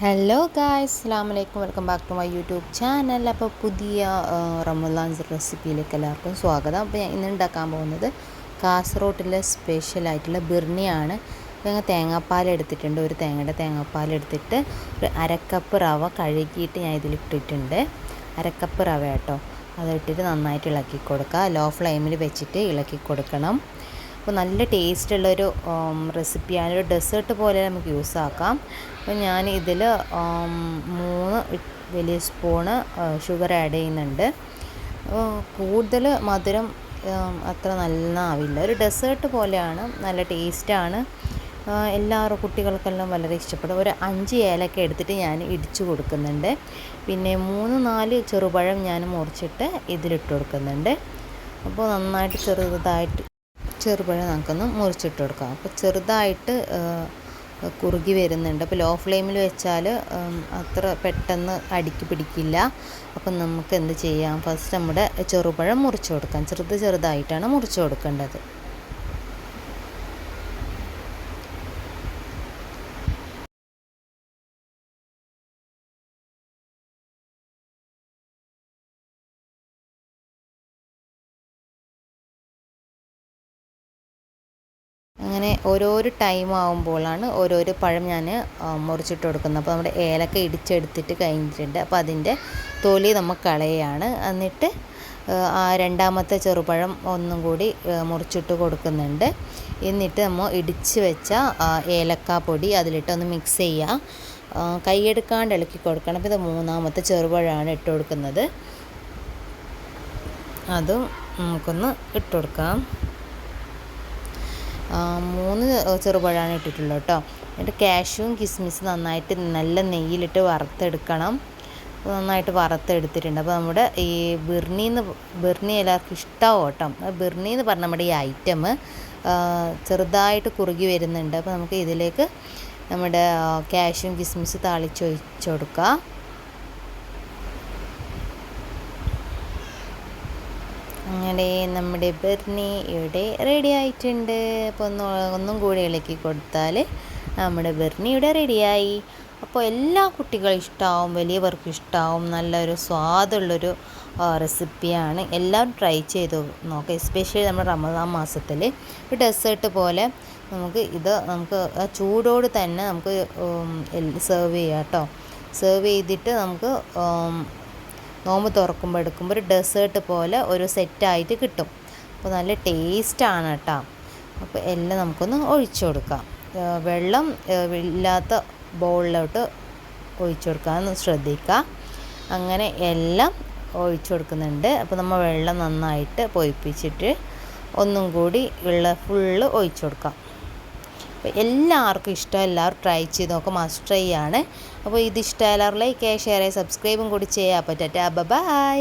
Hello guys, അസ്സലാമു അലൈക്കും. Welcome back to my YouTube channel. അപ്പോൾ പുതിയ റമദാൻ റെസിപ്പിയിലേക്ക് എല്ലാവർക്കും സ്വാഗതം. അപ്പോൾ ഞാൻ ഇന്ന് ഉണ്ടാക്കാൻ പോകുന്നത് കാസർഗോഡിലെ സ്പെഷ്യലായിട്ടുള്ള ബിർണിയാണ്. ഞങ്ങൾ തേങ്ങാപ്പാൽ എടുത്തിട്ടുണ്ട്. ഒരു തേങ്ങയുടെ തേങ്ങാപ്പാൽ എടുത്തിട്ട് ഒരു അരക്കപ്പ് റവ കഴുകിയിട്ട് ഞാൻ ഇതിലിട്ടിട്ടുണ്ട്. അരക്കപ്പ് റവ കേട്ടോ. അതിട്ടിട്ട് നന്നായിട്ട് ഇളക്കി കൊടുക്കുക. ലോ ഫ്ലെയിമിൽ വെച്ചിട്ട് ഇളക്കി കൊടുക്കണം. അപ്പോൾ നല്ല ടേസ്റ്റുള്ളൊരു റെസിപ്പിയാണ്. ഒരു ഡെസേർട്ട് പോലെ നമുക്ക് യൂസ് ആക്കാം. അപ്പോൾ ഞാൻ ഇതിൽ 3 വലിയ സ്പൂണ് ഷുഗർ ആഡ് ചെയ്യുന്നുണ്ട്. കൂടുതൽ മധുരം അത്ര നന്നാവില്ല. ഒരു ഡെസേർട്ട് പോലെയാണ്, നല്ല ടേസ്റ്റാണ്. എല്ലാവരും കുട്ടികൾക്കെല്ലാം വളരെ ഇഷ്ടപ്പെടും. ഒരു 5 ഏലക്ക എടുത്തിട്ട് ഞാൻ ഇടിച്ചു കൊടുക്കുന്നുണ്ട്. പിന്നെ 3-4 ചെറുപഴം ഞാൻ മുറിച്ചിട്ട് ഇതിലിട്ട് കൊടുക്കുന്നുണ്ട്. അപ്പോൾ നന്നായിട്ട് ചെറുപഴം നമുക്കൊന്ന് മുറിച്ചിട്ട് കൊടുക്കാം. അപ്പോൾ ചെറുതായിട്ട് കുറുകി വരുന്നുണ്ട്. അപ്പോൾ ലോ ഫ്ലെയിമിൽ വെച്ചാൽ അത്ര പെട്ടെന്ന് അടിക്ക് പിടിക്കില്ല. അപ്പം നമുക്ക് എന്ത് ചെയ്യാം, ഫസ്റ്റ് നമ്മുടെ ചെറുപഴം മുറിച്ച് കൊടുക്കാം. ചെറുതായിട്ടാണ് മുറിച്ച് കൊടുക്കേണ്ടത്. അങ്ങനെ ഓരോരോ ടൈം ആകുമ്പോഴാണ് ഓരോരോ പഴം ഞാൻ മുറിച്ചിട്ട് കൊടുക്കുന്നത്. അപ്പോൾ നമ്മുടെ ഏലക്ക ഇടിച്ചെടുത്തിട്ട് കഴിഞ്ഞിട്ടുണ്ട്. അപ്പോൾ അതിൻ്റെ തൊലി നമ്മൾ കളയുകയാണ്. എന്നിട്ട് ആ രണ്ടാമത്തെ ചെറുപഴം ഒന്നും കൂടി മുറിച്ചിട്ട് കൊടുക്കുന്നുണ്ട്. എന്നിട്ട് നമ്മൾ ഇടിച്ച് വെച്ച ഏലക്കാപ്പൊടി അതിലിട്ട് ഒന്ന് മിക്സ് ചെയ്യുക. കൈയെടുക്കാണ്ട് ഇളക്കി കൊടുക്കണം. അപ്പോൾ ഇത് 3ാമത്തെ ചെറുപഴമാണ് ഇട്ട് കൊടുക്കുന്നത്. അതും നമുക്കൊന്ന് ഇട്ട് കൊടുക്കാം. 3 ചെറുപഴമാണ് ഇട്ടിട്ടുള്ളത് കേട്ടോ. എന്നിട്ട് കാഷ്യൂവും കിസ്മിസ് നന്നായിട്ട് നല്ല നെയ്യിലിട്ട് വറുത്തെടുക്കണം. നന്നായിട്ട് വറുത്തെടുത്തിട്ടുണ്ട്. അപ്പോൾ നമ്മുടെ ഈ ബിർണി എല്ലാവർക്കും ഇഷ്ടമാവും കേട്ടോ. ബിർണി എന്ന് പറഞ്ഞാൽ നമ്മുടെ ഈ ഐറ്റം ചെറുതായിട്ട് കുറുകി വരുന്നുണ്ട്. അപ്പോൾ നമുക്ക് ഇതിലേക്ക് നമ്മുടെ കാഷ്യൂവും കിസ്മിസ് താളിച്ചൊഴിച്ച് കൊടുക്കുക. അങ്ങനെ നമ്മുടെ ബിർണി ഇവിടെ റെഡി ആയിട്ടുണ്ട്. അപ്പോൾ ഒന്നും കൂടി ഇളക്കി കൊടുത്താൽ നമ്മുടെ ബിർണി ഇവിടെ റെഡിയായി. അപ്പോൾ എല്ലാ കുട്ടികളും ഇഷ്ടമാവും, വലിയവർക്കും ഇഷ്ടമാവും. നല്ലൊരു സ്വാദുള്ളൊരു റെസിപ്പിയാണ്. എല്ലാവരും ട്രൈ ചെയ്ത് നോക്കാം. എസ്പെഷ്യലി നമ്മുടെ റമദാൻ മാസത്തിൽ ഒരു ഡെസേർട്ട് പോലെ നമുക്ക് ചൂടോട് തന്നെ നമുക്ക് സെർവ് ചെയ്യാം കേട്ടോ. സെർവ് ചെയ്തിട്ട് നമുക്ക് നോമ്പ് തുറക്കുമ്പോൾ എടുക്കുമ്പോൾ ഒരു ഡെസേർട്ട് പോലെ ഒരു സെറ്റായിട്ട് കിട്ടും. അപ്പോൾ നല്ല ടേസ്റ്റാണ് കേട്ടോ. അപ്പോൾ എല്ലാം നമുക്കൊന്ന് ഒഴിച്ചു കൊടുക്കാം. വെള്ളം ഇല്ലാത്ത ബൗളിലോട്ട് ഒഴിച്ചു കൊടുക്കാൻ ശ്രദ്ധിക്കുക. അങ്ങനെ എല്ലാം ഒഴിച്ചു കൊടുക്കുന്നുണ്ട്. അപ്പോൾ നമ്മൾ വെള്ളം നന്നായിട്ട് പൊയിപ്പിച്ചിട്ട് ഒന്നും കൂടി ഫുള്ള് ഒഴിച്ചു കൊടുക്കാം. അപ്പോൾ എല്ലാവർക്കും ഇഷ്ടം, എല്ലാവരും ട്രൈ ചെയ്ത് നോക്കാം. മസ്റ്റ് ട്രൈ ആണ്. അപ്പോൾ ഇത് ഇഷ്ടം എല്ലാവരും ലൈക്ക് ചെയ്യുക, ഷെയർ ചെയ്യുക, സബ്സ്ക്രൈബും കൂടി ചെയ്യാൻ പറ്റാം. ബൈ.